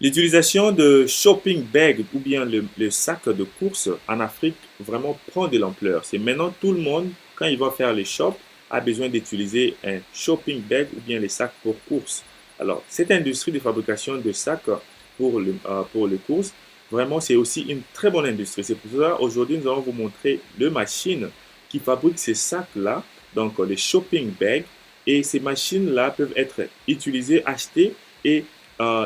L'utilisation de shopping bag ou bien le sac de course en Afrique vraiment prend de l'ampleur. C'est maintenant tout le monde, quand il va faire les shops, a besoin d'utiliser un shopping bag ou bien les sacs pour course. Alors, cette industrie de fabrication de sacs pour les courses, vraiment, c'est aussi une très bonne industrie. C'est pour ça aujourd'hui, nous allons vous montrer les machines qui fabriquent ces sacs-là, donc les shopping bags. Et ces machines-là peuvent être utilisées, achetées et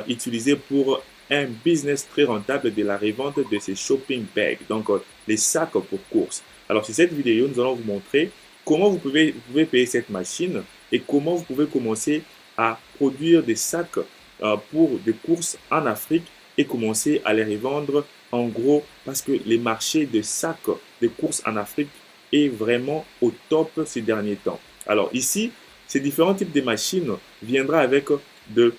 utilisé pour un business très rentable de la revente de ces shopping bags, donc les sacs pour courses. Alors, sur cette vidéo, nous allons vous montrer comment vous pouvez payer cette machine et comment vous pouvez commencer à produire des sacs pour des courses en Afrique et commencer à les revendre en gros parce que les marchés de sacs de courses en Afrique est vraiment au top ces derniers temps. Alors ici, ces différents types de machines viendront avec de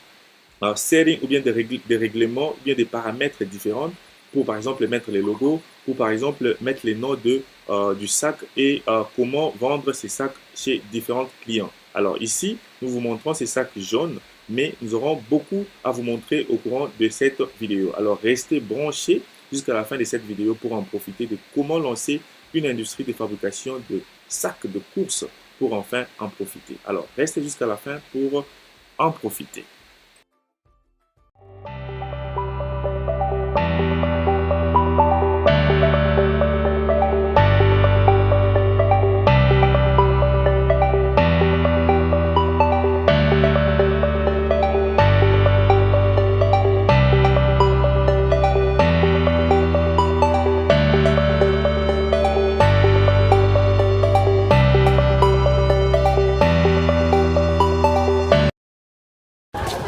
setting ou bien des règlements ou bien des paramètres différents pour par exemple mettre les logos, pour par exemple mettre les noms du sac et comment vendre ces sacs chez différents clients. Alors ici, nous vous montrons ces sacs jaunes, mais nous aurons beaucoup à vous montrer au courant de cette vidéo. Alors restez branchés jusqu'à la fin de cette vidéo pour en profiter de comment lancer une industrie de fabrication de sacs de course pour enfin en profiter. Alors restez jusqu'à la fin pour en profiter.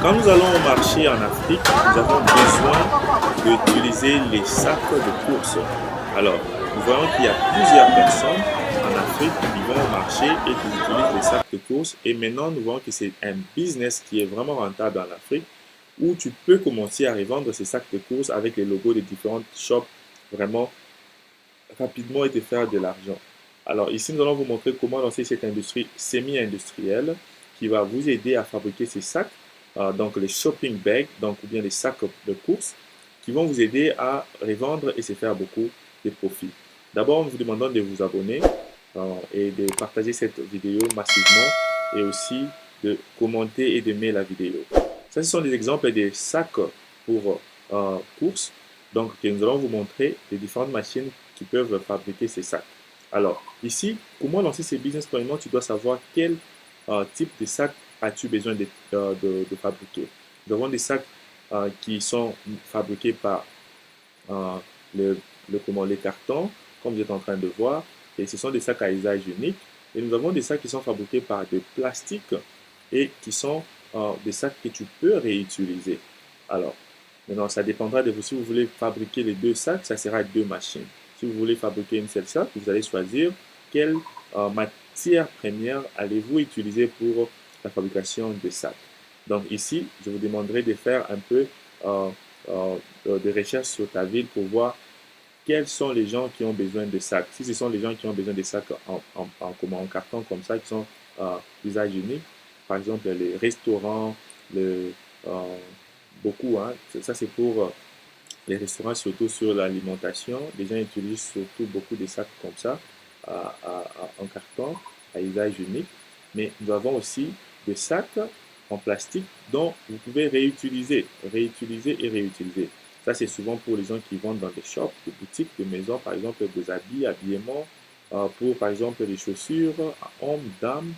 Quand nous allons au marché en Afrique, nous avons besoin d'utiliser les sacs de course. Alors, nous voyons qu'il y a plusieurs personnes en Afrique qui vont au marché et qui utilisent les sacs de course. Et maintenant, nous voyons que c'est un business qui est vraiment rentable en Afrique où tu peux commencer à revendre ces sacs de course avec les logos des différentes shops vraiment rapidement et te faire de l'argent. Alors ici, nous allons vous montrer comment lancer cette industrie semi-industrielle qui va vous aider à fabriquer ces sacs, donc les shopping bags, donc ou bien les sacs de course, qui vont vous aider à revendre et se faire beaucoup de profits. D'abord, nous vous demandons de vous abonner et de partager cette vidéo massivement et aussi de commenter et d'aimer la vidéo. Ça, ce sont des exemples des sacs pour course, donc que nous allons vous montrer les différentes machines qui peuvent fabriquer ces sacs. Alors, ici, comment lancer ces business? Premièrement, tu dois savoir quel type de sac as-tu besoin de fabriquer. Nous avons des sacs qui sont fabriqués par euh, les cartons, comme vous êtes en train de voir, et ce sont des sacs à usage unique. Et nous avons des sacs qui sont fabriqués par de plastique et qui sont des sacs que tu peux réutiliser. Alors, maintenant, ça dépendra de vous. Si vous voulez fabriquer les deux sacs, ça sera deux machines. Si vous voulez fabriquer une seule sac, vous allez choisir quelle matière première allez-vous utiliser pour la fabrication de sacs. Donc ici, je vous demanderai de faire un peu de recherche sur ta ville pour voir quels sont les gens qui ont besoin de sacs. Si ce sont les gens qui ont besoin de sacs en carton comme ça, qui sont d'usage unique, par exemple les restaurants, le, euh, beaucoup, hein, ça c'est pour les restaurants, surtout sur l'alimentation. Les gens utilisent surtout beaucoup de sacs comme ça, en carton, à usage unique. Mais nous avons aussi des sacs en plastique dont vous pouvez réutiliser, réutiliser et réutiliser. Ça, c'est souvent pour les gens qui vendent dans des shops, des boutiques, des maisons, par exemple des habits, habillements, pour par exemple les chaussures, hommes, dames.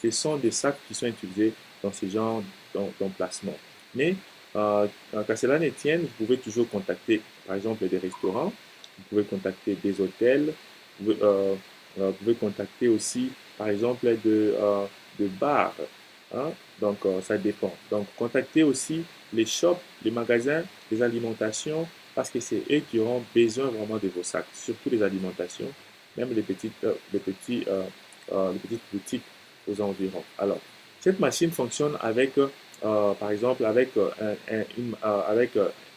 Ce sont des sacs qui sont utilisés dans ce genre d'emplacement. Mais qu'à cela ne tienne, vous pouvez toujours contacter par exemple des restaurants, vous pouvez contacter des hôtels, vous pouvez contacter aussi par exemple de bars. Hein? Donc ça dépend. Donc contactez aussi les shops, les magasins, les alimentations, parce que c'est eux qui auront besoin vraiment de vos sacs, surtout les alimentations, même les petites boutiques aux environs. Alors, cette machine fonctionne avec, par exemple, avec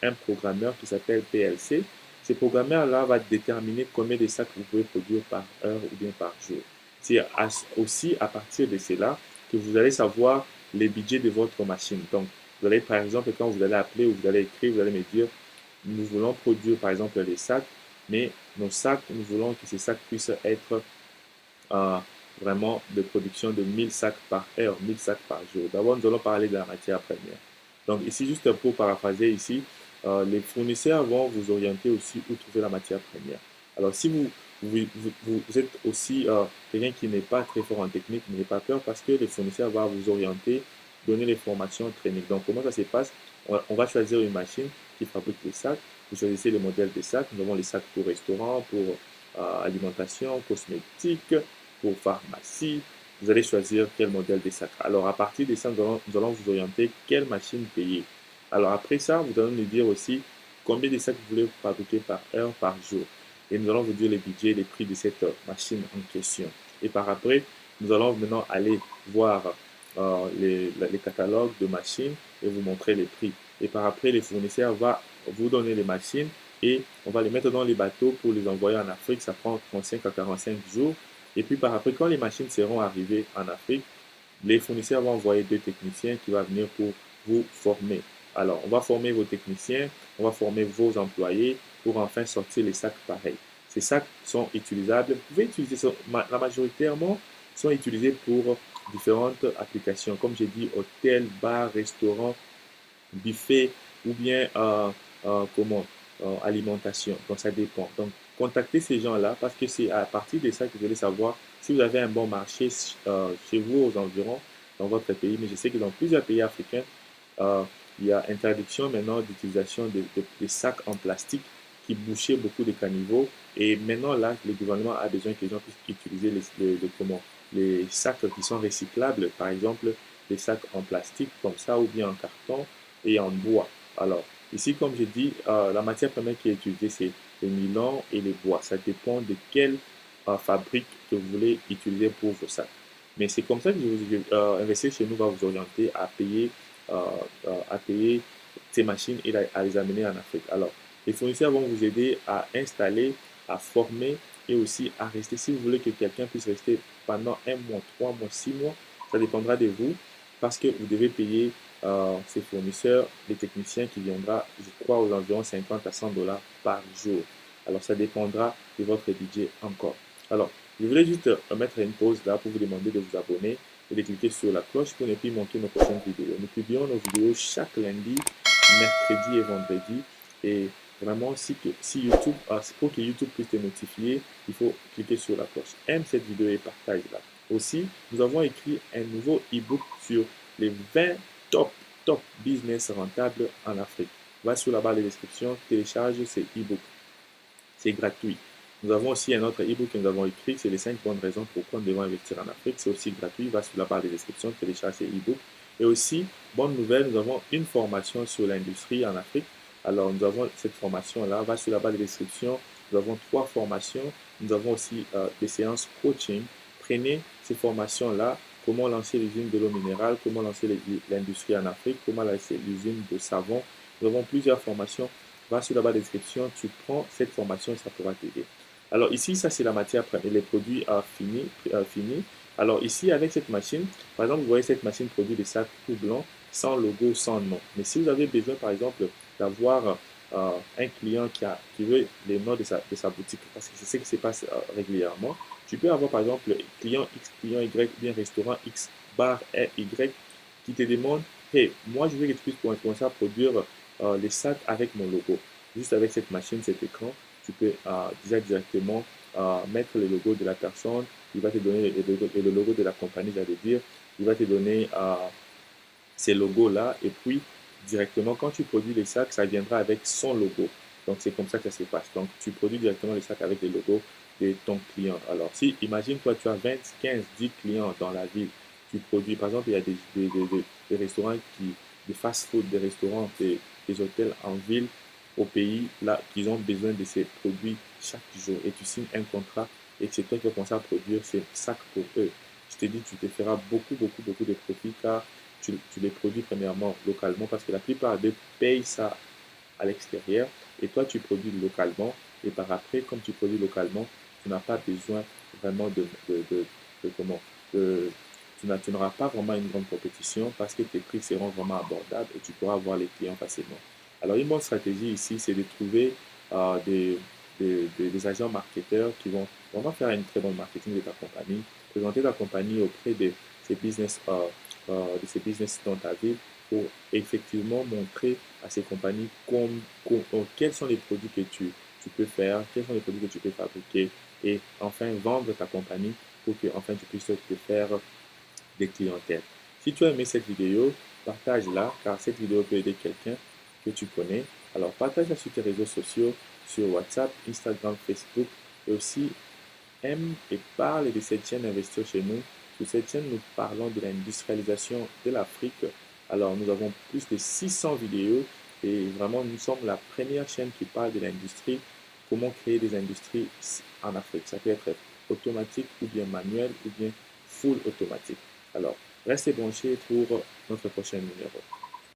un programmeur qui s'appelle PLC. Ce programmeur-là va déterminer combien de sacs vous pouvez produire par heure ou bien par jour. C'est aussi à partir de cela que vous allez savoir les budgets de votre machine. Donc, Vous allez, par exemple, quand vous allez appeler ou vous allez écrire, vous allez me dire, nous voulons produire, par exemple, les sacs, mais nos sacs, nous voulons que ces sacs puissent être euh, vraiment de production de 1000 sacs par heure, 1000 sacs par jour. D'abord, nous allons parler de la matière première. Donc ici, juste pour paraphraser ici, les fournisseurs vont vous orienter aussi où trouver la matière première. Alors si vous êtes aussi quelqu'un qui n'est pas très fort en technique, n'ayez pas peur parce que les fournisseurs vont vous orienter, donner les formations techniques. Donc comment ça se passe? On va choisir une machine qui fabrique les sacs. Vous choisissez le modèle des sacs. Nous avons les sacs pour restaurant, pour alimentation, cosmétique, pour pharmacie. Vous allez choisir quel modèle des sacs. Alors, à partir de ça, nous allons vous orienter quelle machine payer. Alors, après ça, vous allez nous dire aussi combien de sacs vous voulez fabriquer par heure, par jour. Et nous allons vous dire les budgets, les prix de cette machine en question. Et par après, nous allons maintenant aller voir les catalogues de machines et vous montrer les prix. Et par après, les fournisseurs vont vous donner les machines et on va les mettre dans les bateaux pour les envoyer en Afrique. Ça prend 35 à 45 jours. Et puis par après, quand les machines seront arrivées en Afrique, les fournisseurs vont envoyer deux techniciens qui vont venir pour vous former. Alors, on va former vos techniciens, on va former vos employés pour enfin sortir les sacs pareils. Ces sacs sont utilisables. Vous pouvez utiliser, la majoritairement sont utilisés pour différentes applications. Comme j'ai dit, hôtel, bar, restaurant, buffet ou bien comment alimentation. Donc ça dépend. Donc contactez ces gens-là parce que c'est à partir de ça que vous allez savoir si vous avez un bon marché chez vous aux environs dans votre pays. Mais je sais que dans plusieurs pays africains, euh, il y a interdiction maintenant d'utilisation des sacs en plastique qui bouchaient beaucoup de caniveaux. Et maintenant, là, le gouvernement a besoin que les gens puissent utiliser les sacs qui sont recyclables, par exemple, les sacs en plastique comme ça ou bien en carton et en bois. Alors, ici, comme je dis, la matière première qui est utilisée, c'est le nylon et les bois. Ça dépend de quelle fabrique que vous voulez utiliser pour vos sacs. Mais c'est comme ça que Investir chez nous va vous orienter à payer ces machines et à les amener en Afrique. Alors, les fournisseurs vont vous aider à installer, à former et aussi à rester. Si vous voulez que quelqu'un puisse rester pendant un mois, 3 mois, 6 mois, ça dépendra de vous parce que vous devez payer ces fournisseurs, les techniciens qui viendra, je crois, aux environs 50 à 100 dollars par jour. Alors, ça dépendra de votre budget encore. Alors, je voulais juste mettre une pause là pour vous demander de vous abonner et de cliquer sur la cloche pour ne plus manquer nos prochaines vidéos. Nous publions nos vidéos chaque lundi, mercredi et vendredi. Et vraiment, si YouTube, pour que YouTube puisse te notifier, il faut cliquer sur la cloche. Aime cette vidéo et partage-la. Aussi, nous avons écrit un nouveau e-book sur les 20 top business rentables en Afrique. Va sur la barre de description, télécharge ces e-books. C'est gratuit. Nous avons aussi un autre e-book que nous avons écrit, c'est les 5 bonnes raisons pourquoi nous devons investir en Afrique. C'est aussi gratuit, va sur la barre de description, télécharge ces e-books. Et aussi, bonne nouvelle, nous avons une formation sur l'industrie en Afrique. Alors, nous avons cette formation-là, va sur la barre de description. Nous avons 3 formations. Nous avons aussi des séances coaching. Prenez ces formations-là, comment lancer l'usine de l'eau minérale, comment lancer l'industrie en Afrique, comment lancer l'usine de savon. Nous avons plusieurs formations. Va sur la barre de description, tu prends cette formation et ça pourra t'aider. Alors ici, ça c'est la matière première, les produits finis. Alors ici, avec cette machine, par exemple, vous voyez cette machine produit des sacs tout blancs, sans logo, sans nom. Mais si vous avez besoin, par exemple, d'avoir un client qui veut les noms de sa boutique, parce que c'est ce qui se passe régulièrement, tu peux avoir, par exemple, client X, client Y, bien restaurant X, bar Y, qui te demande, hey, moi je veux que tu puisses commencer à produire les sacs avec mon logo. Juste avec cette machine, cet écran, tu peux déjà directement mettre le logo de la personne. Il va te donner le logo de la compagnie, j'allais dire. Il va te donner ces logos-là. Et puis, directement, quand tu produis les sacs, ça viendra avec son logo. Donc, c'est comme ça que ça se passe. Donc, tu produis directement les sacs avec le logo de ton client. Alors, si, imagine, toi, tu as 20, 15, 10 clients dans la ville. Tu produis, par exemple, il y a des restaurants des fast-food, des restaurants, des hôtels en ville, au pays, là, qui ont besoin de ces produits chaque jour. Et tu signes un contrat et c'est toi qui vas commencer à produire ces sacs pour eux. Je te dis, tu te feras beaucoup, beaucoup, beaucoup de profits car tu les produis premièrement localement parce que la plupart d'eux payent ça à l'extérieur et toi, tu produis localement et par après, comme tu produis localement, tu n'as pas besoin vraiment de comment, de tu n'auras pas vraiment une grande compétition parce que tes prix seront vraiment abordables et tu pourras avoir les clients facilement. Alors, une bonne stratégie ici, c'est de trouver des agents marketeurs qui vont vraiment faire une très bonne marketing de ta compagnie, présenter ta compagnie auprès de ces business dans ta ville pour effectivement montrer à ces compagnies quels sont les produits que tu peux faire, quels sont les produits que tu peux fabriquer et enfin vendre ta compagnie pour que enfin tu puisses te faire des clientèles. Si tu as aimé cette vidéo, partage-la car cette vidéo peut aider quelqu'un que tu connais. Alors partage-la sur tes réseaux sociaux, sur WhatsApp, Instagram, Facebook et aussi aime et parle de cette chaîne Investir chez nous. Sur cette chaîne, nous parlons de l'industrialisation de l'Afrique. Alors nous avons plus de 600 vidéos et vraiment nous sommes la première chaîne qui parle de l'industrie, comment créer des industries en Afrique. Ça peut être automatique ou bien manuel ou bien full automatique. Alors, restez branchés pour notre prochain numéro.